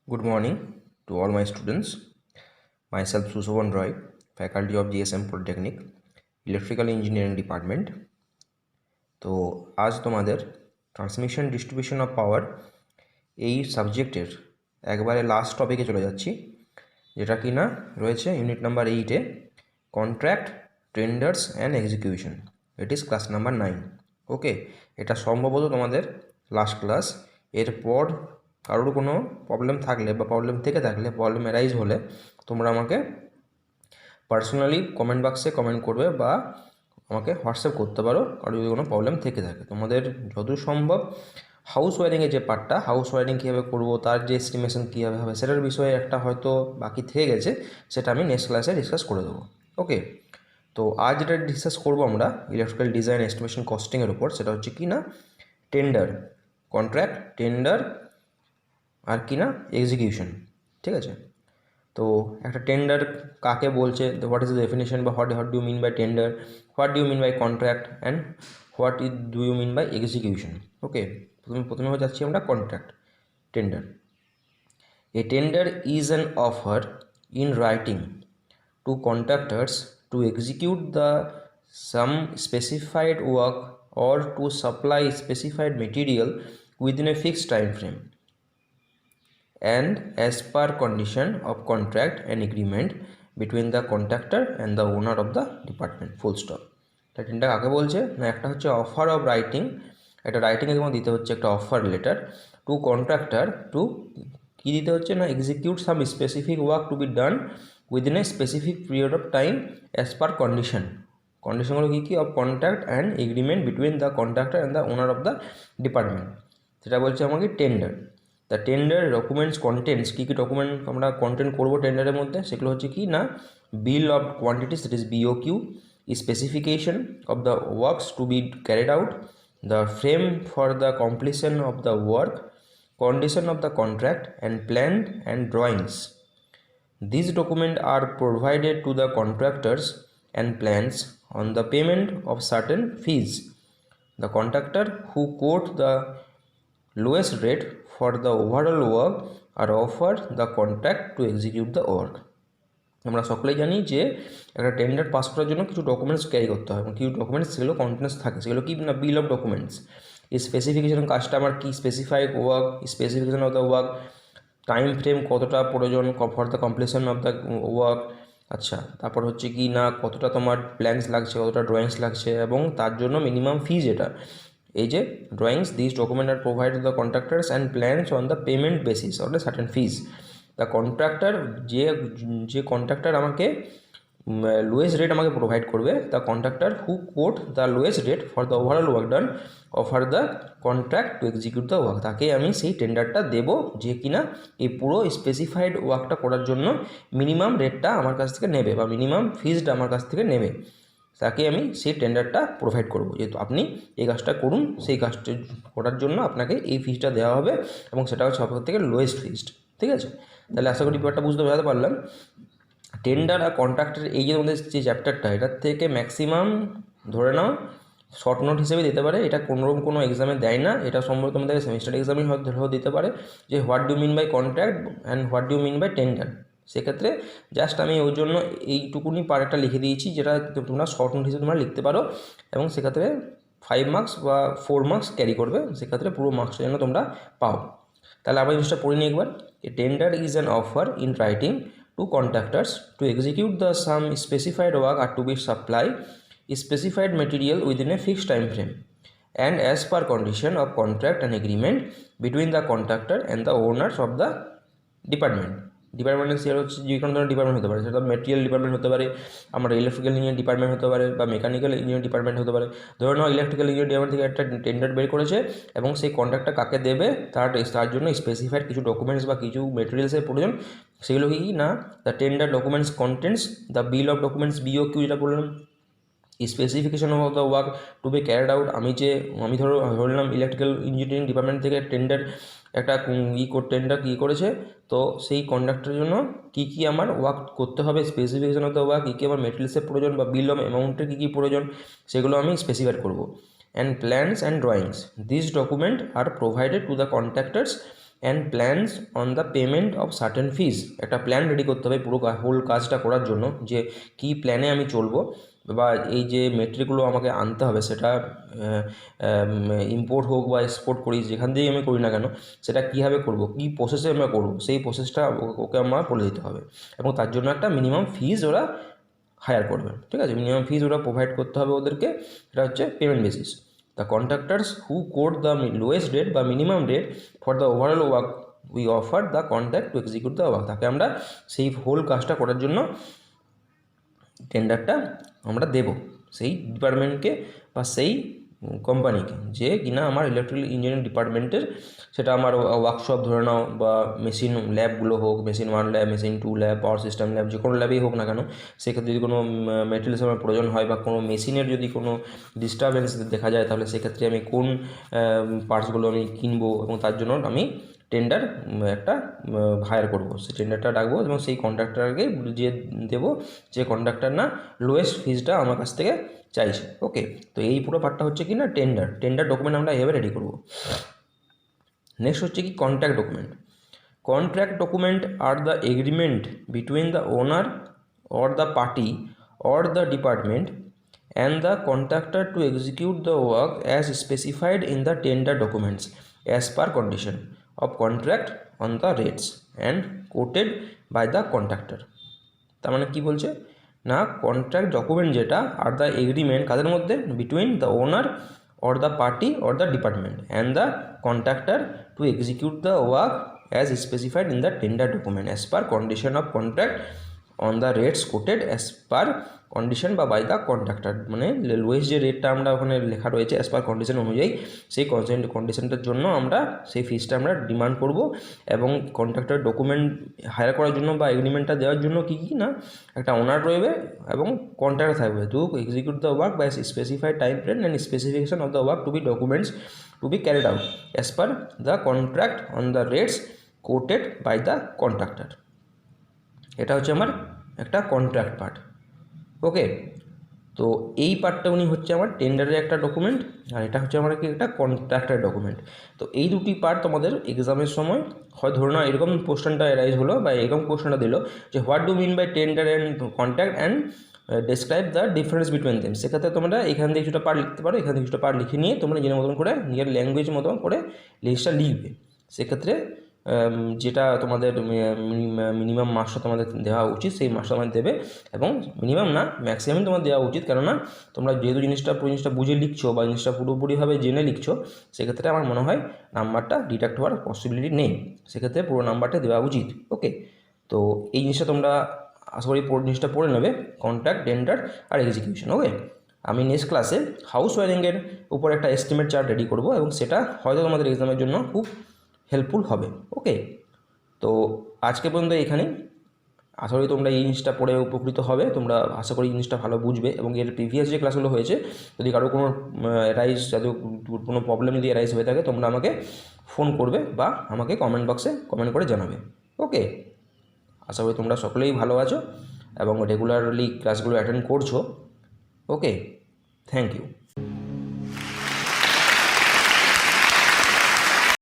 Good morning to all my students. Myself Sushovan Roy, faculty of GSM Polytechnic, Electrical Engineering Department. তো আজ তোমাদের transmission distribution of power এই সাবজেক্টের একবারে last টপিকে চলে যাচ্ছি, যেটা কি না রয়েছে ইউনিট নাম্বার 8-এ contract, tenders and execution. It is class number 9। Okay, এটা সম্ভবত তোমাদের লাস্ট ক্লাস। এরপর কারোর কোনো প্রবলেম থাকলে বা প্রবলেম থেকে থাকলে, প্রবলেম অ্যারাইজ হলে তোমরা আমাকে পার্সোনালি কমেন্ট বক্সে কমেন্ট করবে বা আমাকে হোয়াটসঅ্যাপ করতে পারো কারো যদি কোনো প্রবলেম থেকে থাকে। তোমাদের যত সম্ভব হাউস ওয়ারিংয়ের যে পার্টটা, হাউস ওয়ারিং কীভাবে করবো, তার যে এস্টিমেশন কীভাবে হবে, সেটার বিষয়ে একটা হয়তো বাকি থেকে গেছে, সেটা আমি নেক্সট ক্লাসে ডিসকাস করে দেবো। ওকে, তো আজ যেটা ডিসকাস করবো আমরা ইলেকট্রিক্যাল ডিজাইন এস্টিমেশন কস্টিংয়ের উপর, সেটা হচ্ছে কি না টেন্ডার, কন্ট্রাক্ট, টেন্ডার আর কি না এক্সিকিউশন। ঠিক আছে, তো একটা টেন্ডার কাকে বলছে, হোয়াট ইজ দ্য ডেফিনেশন বা what do you mean by tender, what do you mean by contract and what do you mean by execution. Okay, প্রথমে হয়ে যাচ্ছি আমরা contract, tender. A tender is an offer in writing to contractors to execute the some specified work or to supply specified material within a fixed time frame and as per condition of contract and agreement between the contractor and the owner of the department, full stop. তা tender কাকে বলছে না, একটা হচ্ছে offer of writing, একটা রাইটিংয়ে যেমন দিতে হচ্ছে একটা offer letter to contractor, to কী দিতে হচ্ছে না execute some specific work to be done within a specific period of time as per condition. কন্ডিশনগুলো কী কী, of contract and agreement between the contractor and the owner of the department, সেটা বলছে আমাকে tender. The tender documents contents, কী কী document আমরা content করবো টেন্ডারের মধ্যে, সেগুলো হচ্ছে কি না bill of quantities, that is BOQ, specification of the works to be carried out, the frame for the completion of the work, condition of the contract and plan and drawings. These documents are provided to the contractors and plans on the payment of certain fees. The contractor who quote the lowest rate for the overall work are offered the contract to execute the work. আমরা সকলেই জানি যে একটা tender pass করার জন্য কিছু documents carry করতে হয়, এবং কিছু ডকুমেন্টস সেগুলো কন্টেন্টস থাকে, সেগুলো কি না bill of documents, specification, customer কি specified work, specification of the work, time frame কতটা প্রয়োজন for the completion of the work. আচ্ছা, তারপর হচ্ছে কি না কতটা তোমার প্ল্যানস লাগছে, কতটা ড্রয়িংস লাগছে, এবং তার জন্য মিনিমাম ফিজ এটা। এই যে drawings, this document are provide the contractors and plans on the payment basis on the certain fees. The contractor, যে কন্ট্রাক্টর আমাকে লোয়েস্ট রেট আমাকে প্রোভাইড করবে, the contractor who quote the lowest rate for the overall work done offer the contract to execute the work. তাকে আমি সেই টেন্ডারটা দেবো যে কিনা এই পুরো স্পেসিফাইড ওয়ার্কটা করার জন্য মিনিমাম রেটটা আমার কাছ থেকে নেবে বা মিনিমাম ফিজটা আমার কাছ থেকে নেবে, তাকে আমি সেই টেন্ডারটা প্রোভাইড করবো, যেহেতু আপনি এই কাজটা করুন, সেই কাজটা করার জন্য আপনাকে এই ফিজটা দেওয়া হবে এবং সেটা হচ্ছে সব থেকে লোয়েস্ট ফিজড। ঠিক আছে, তাহলে আশা করি ব্যাপারটা বোঝাতে পারলাম। টেন্ডার আর কন্ট্রাক্টের এই যে আমাদের যে চ্যাপ্টারটা, এটার থেকে ম্যাক্সিমাম ধরে নাও শর্ট নোট হিসেবে দিতে পারে, এটা কোনোরকম কোনো এক্সামে দেয় না, এটা সম্ভবত আমাদের সেমিস্টার এক্সামেই হয়তো দিতে পারে যে what do mean by contract and what do mean by tender. সেক্ষেত্রে জাস্ট আমি ওই জন্য এইটুকুনি পার্টটা লিখে দিয়েছি, যেটা তোমরা শর্ট নোট হিসেবে তোমরা লিখতে পারো, এবং সেক্ষেত্রে 5 মার্কস বা 4 মার্কস ক্যারি করবে, সেক্ষেত্রে পুরো মার্কসের জন্য তোমরা পাও। তাহলে আবার জিনিসটা পড়ে নিই একবার। A tender is an offer in writing to contractors to execute the some specified work or to be supply specified material within a fixed time frame and as per condition of contract and agreement between the contractor and the owners of the department. ডিপার্টমেন্টের share হচ্ছে যে কোনো ধরনের department হতে পারে, সেটা material department হতে পারে, আমার ইলেকট্রিক্যাল ইঞ্জিনিয়ার ডিপার্টমেন্ট হতে পারে, বা মেকানিক্যাল ইঞ্জিনিয়ার ডিপার্টমেন্ট হতে পারে। ধরে নাও ইলেকট্রিক্যাল ইঞ্জিনিয়ার ডিপার্টমেন্ট থেকে একটা টেন্ডার বের করেছে এবং সেই কন্ট্রাক্টটা কাকে দেবে তার জন্য স্পেসিফাইড কিছু ডকুমেন্টস বা কিছু মেটেরিয়ালসের প্রয়োজন। সেগুলো কি না the tender documents contents, the bill of documents BOQ যেটা বললাম, specification of the work to be carried out. আমি ধরলাম ইলেকট্রিক্যাল ইঞ্জিনিয়ারিং ডিপার্টমেন্ট থেকে টেন্ডার একটা টেন্ডার কী করেছে, তো সেই কন্ট্রাক্টের জন্য কী কী আমার ওয়ার্ক করতে হবে, স্পেসিফিকেশন অফ দ্য ওয়ার্ক, কী কী আমার মেটেরিয়ালসের প্রয়োজন বা বিল অফ অ্যামাউন্টের কী কী প্রয়োজন, সেগুলো আমি স্পেসিফাই করবো। And plans and drawings, this document are provided to the contractors and plans on the payment of certain fees. একটা প্ল্যান রেডি করতে হবে পুরো হোল কাজটা করার জন্য, যে কী প্ল্যানে আমি চলবো, বা এই যে মেট্রিকগুলো আমাকে আনতে হবে, সেটা ইম্পোর্ট হোক বা এক্সপোর্ট করি, যেখান দিয়েই আমি করি না কেন, সেটা কীভাবে করব, কী প্রসেসে আমরা করবো, সেই প্রসেসটা ওকে আমার বলে দিতে হবে। এবং তার জন্য একটা মিনিমাম ফিজ ওরা হায়ার করবে, ঠিক আছে, মিনিমাম ফিজ ওরা প্রোভাইড করতে হবে ওদেরকে। এটা হচ্ছে payment basis. The contractors who quote the lowest rate বা minimum rate for the overall work we offer the contract to execute the work. তাকে আমরা সেই হোল কাজটা করার জন্য টেন্ডারটা আমরা দেব সেই ডিপার্টমেন্টকে বা সেই কোম্পানিকে, যে কিনা আমার ইলেকট্রিক্যাল ইঞ্জিনিয়ারিং ডিপার্টমেন্টের, সেটা আমার ওয়ার্কশপ ধরে নাও, বা মেশিন ল্যাবগুলো হোক, machine 1 lab, machine 2 lab, power system lab, যে কোনো ল্যাবেই হোক না কেন, সেক্ষেত্রে যদি কোনো মেটেরিয়ালস আমার প্রয়োজন হয় বা কোনো মেশিনের যদি কোনো ডিস্টারবেন্স দেখা যায়, তাহলে সেক্ষেত্রে আমি কোন পার্টসগুলো আমি কিনবো, এবং তার জন্য আমি টেন্ডার একটা হায়ার করব, সেই টেন্ডারটা ডাকবো এবং সেই কন্ট্রাক্টরকে যে দেবো, যে কন্ট্রাক্টর না লোয়েস্ট ফিজটা আমার কাছ থেকে চাইছে। ওকে, তো এই পুরো পার্টটা হচ্ছে কি না টেন্ডার ডকুমেন্ট আমরা এভাবে রেডি করব। নেক্সট হচ্ছে কি contract document. Contract document are the agreement between the owner or the party or the department and the contractor to execute the work as specified in the tender documents as per condition of contract on the rates and quoted by the contractor। তার মানে কী বলছে না, contract document যেটা are the agreement কাদের মধ্যে, between the owner or the party or the department and the contractor to execute the work as specified in the tender document as per condition of contract on the rates quoted as per condition বা by the contractor. মানে lowest যে রেটটা আমরা ওখানে লেখা রয়েছে as per condition অনুযায়ী, সেই কন্ডিশনটার জন্য আমরা সেই ফিজটা আমরা ডিমান্ড করব। এবং কন্ট্রাক্টর ডকুমেন্ট হায়ার করার জন্য বা এগ্রিমেন্টটা দেওয়ার জন্য কী কী না, একটা ওনার রয়েবে এবং কন্ট্রাক্টর থাকবে to execute the work by specified time frame and specification of the work to be documents to be carried out as per the contract on the rates quoted by the contractor. এটা হচ্ছে আমার একটা contract part. ওকে, তো এই পার্টটা উনি হচ্ছে আমার টেন্ডারের একটা ডকুমেন্ট, আর এটা হচ্ছে আমার কি একটা কন্ট্রাক্টের ডকুমেন্ট। তো এই দুটি পার্ট তোমাদের এক্সামের সময় হয় ধরো না এরকম কোশ্চেনটা এরাইজ হলো বা এরকম কোশ্চেনটা দিল যে what do mean by tender and contract and describe the difference between them. সেক্ষেত্রে তোমরা এখান থেকে কিছুটা পার্ট লিখতে পারো, এখান থেকে কিছুটা পার্ট লিখে নিয়ে তোমরা নিজের মতন করে নিজের ল্যাঙ্গুয়েজ মতন করে লিস্টটা লিখবে। সেক্ষেত্রে যেটা তোমাদের মিনিমাম মার্কসটা তোমাদের দেওয়া উচিত, সেই মার্কসটা তোমাদের দেবে, এবং মিনিমাম না ম্যাক্সিমাম তোমার দেওয়া উচিত। কেননা তোমরা যেহেতু জিনিসটা বুঝে লিখছো বা জিনিসটা পুরোপুরিভাবে জেনে লিখছো, সেক্ষেত্রে আমার মনে হয় নাম্বারটা ডিডাক্ট হওয়ার পসিবিলিটি নেই, সেক্ষেত্রে পুরো নাম্বারটা দেওয়া উচিত। ওকে, তো এই জিনিসটা তোমরা আশা করি জিনিসটা পড়ে নেবে, কন্ট্রাক্ট, টেন্ডার আর এক্সিকিউশন। ওকে, আমি নেক্সট ক্লাসে হাউস ওয়ারিংয়ের উপর একটা এস্টিমেট চার্ট রেডি করব, এবং সেটা হয়তো তোমাদের এক্সামের জন্য খুব হেল্পফুল হবে। ওকে, তো আজকে পর্যন্ত এখানেই। আশা করি তোমরা এই জিনিসটা পড়ে উপকৃত হবে, তোমরা আশা করি জিনিসটা ভালো বুঝবে, এবং এর প্রিভিয়াস যে ক্লাসগুলো হয়েছে যদি কারো কোনো কোনো প্রবলেম যদি রাইজ হয়ে থাকে, তোমরা আমাকে ফোন করবে বা আমাকে কমেন্ট বক্সে কমেন্ট করে জানাবে। ওকে, আশা করি তোমরা সকলেই ভালো আছো এবং রেগুলারলি ক্লাসগুলো অ্যাটেন্ড করছো। ওকে, থ্যাংক ইউ।